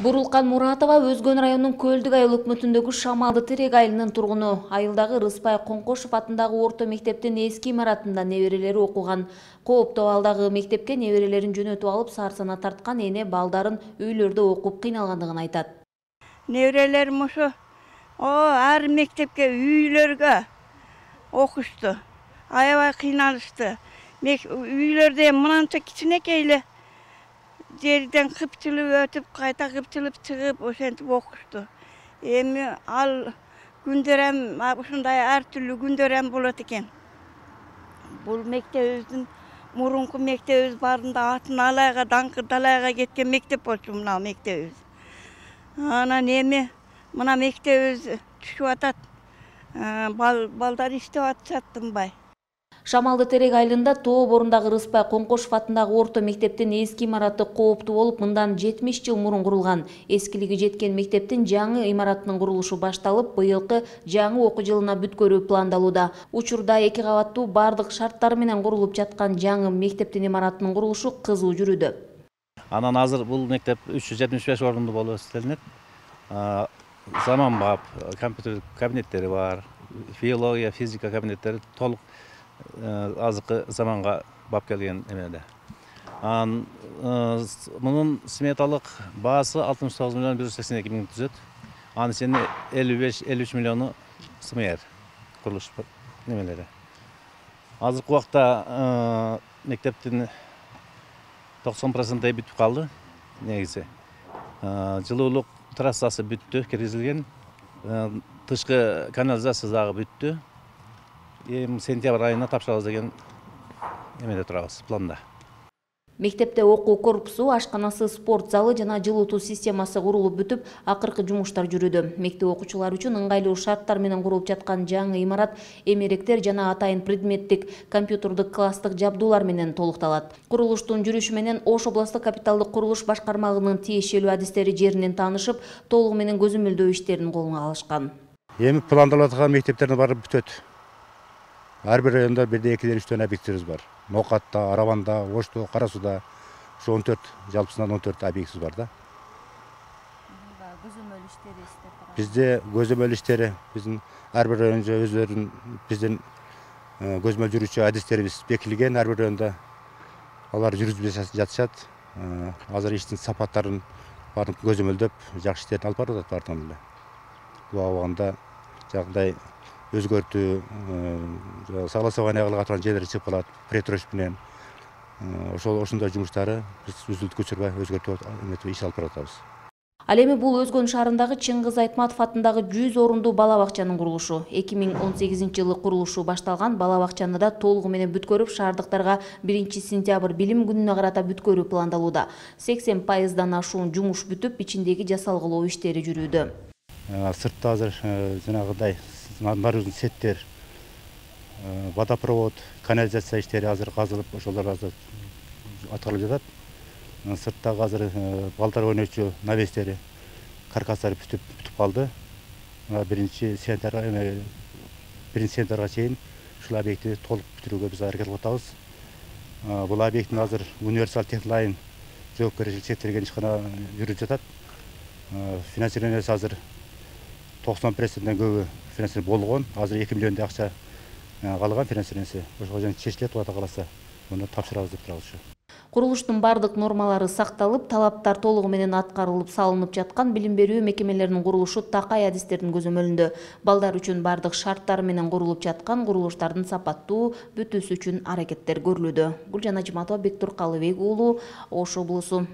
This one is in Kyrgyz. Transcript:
Бурулкан Муратова Өзгөн районунун Көлдүк айыл өкмөтүндөгү Шамалды Терек айылынын тургуну. Айылдагы Рыспай Коңкошов атындагы орто мектептин эски имаратында неберелери окуган. Кооптуу абалдагы мектепке неберелерин жөнөтүп алып, сарсана тарткан эне балдарын үйлөрдө окуп кыйналгандыгын айтат. Неберелерим ошо ар мектепке, үйлөргө окушту. Аябай кыйналышты. Үйлөрдө мынанча кичинекей жерден кыпчылып өтүп, кайта кыпчылып чыгып, ошентип окушту. Эми ал күндөр ушундай ар түрлүү күндөр болот экен. Бул мектебибиздин мурунку мектебибиз баарында атын алайга, даңкы далайга кеткен мектеп болчу мына мектебибиз. Анан эми мына мектебибиз түшүп атат. Балдар иштеп атышат тынбай. Шамалды Терек айылында Тоо борундагы Рыспай Коңкошов атындагы орто мектептин эски имараты кооптуу болуп, мындан 70 жыл мурун курулган. Эскилиги жеткен мектептин жаңы имаратынын курулушу башталып, быйылкы жаңы окуу жылына бүткөрүү пландалууда. Учурда 2 кабаттуу бардык шарттары менен курулуп жаткан жаңы мектептин имаратынын курулушу кызуу жүрүүдө. Анан азыр бул мектеп 375 орунду болуп эстелинет. Заманбап компьютер кабинеттери бар, филология, физика кабинеттери толук азыркы заманга бап келген эмеде. Мунун сметалык баасы 69 миллион 182 миң түзөт. Анын ичинде 55-53 миллиону СМР курулуш немелери. Азыркы убакта мектептин 90% бүтүп калды негизи. Жылуулук трассасы бүттү, киргизилген. Тышкы канализация дагы бүттү. Сентябрь айына тапшырабыз деген эмеде турабыз, планда. Мектепте окуу корпусу, ашканасы, спорт залы жана жылытуу системасы курулуп бүтүп, акыркы жумуштар жүрүүдө. Мектеп окуучулары үчүн ыңгайлуу шарттар менен курулуп жаткан жаңы имарат эмеректер жана атайын предметтик, компьютердик класстык жабдуулар менен толукталат. Курулуштун жүрүшү менен Ош областык капиталдык курулуш башкармалыгынын тиешелүү адистери жеринен таанышып, толугу менен көзөмөлдөө иштерин колуна алышкан. Эми пландалып аткан мектептердин баары бүтөт. Ар бир районда 1-2-3 объектибиз бар. Нокатта, Араванда, Ошто, Кара Сууда 14, жалпысынан 14 объектибиз бар да. Көзөмөл иштери иштеп турат. Бизде көзөмөл иштери биздин ар бир районда өздөрүнүн биздин көзөмөл жүрүүчү адистерибиз бекилген, ар бир районда алар жүргүзүп жатышат. Азыр иштин сапаттарын баарын көзөмөлдөп, жакшы иштерин алып барып атат баардыгын эле. Буга убагында жагдай өзгөртүү, согласование кылга турган жерлер чыгып калат, претрош менен. Ошондой жумуштары биз үзүлтүп көчүрбөй өзгөртүп иш алып баратабыз. Ал эми бул Өзгөн шаарындагы Чыңгыз Айтматов атындагы 100 орундуу бала бакчанын курулушу. 2018-жылы курулушу башталган бала бакчаны да толугу менен бүткөрүп, шаардыктарга 1-сентябрь билим күнүнө карата бүткөрүү пландалууда. 80% ашуун жумуш бүтүп, ичиндеги жасалгылоо иштери жүрүүдө. Сыртта азыр жанагыдай наружный сеттер, водопровод, канализация иштери азыр казылып, ошолор азыр аткарылып жатат. Сырттагы азыр балдар ойночу навестери, каркастары бүтүп калды. 1-сентябрга чейин ушул объектти толук бүтүрүүгө биз аракет кылып атабыз. Бул объекттин азыр универсал техлайн жоопкерчилиги чектелген ишкана жүрүп жатат. Финансированиясы азыр 90%-ден көбү финансирование болгон. Азыр 2 миллиондой акча калган финансированиясы. Ошого жана чечилет Кудай кааласа, муну тапшырабыз деп турабыз. Курулуштун бардык нормалары сакталып, талаптар толугу менен аткарылып, салынып жаткан билим берүү мекемелеринин курулушу такай адистердин көзөмөлүндө. Балдар үчүн бардык шарттар менен курулуп жаткан курулуштардын сапаттуу бүтүүсү үчүн аракеттер көрүлүүдө. Гүлжан Ажматова, Бектур Калыбек уулу, Ош облусу.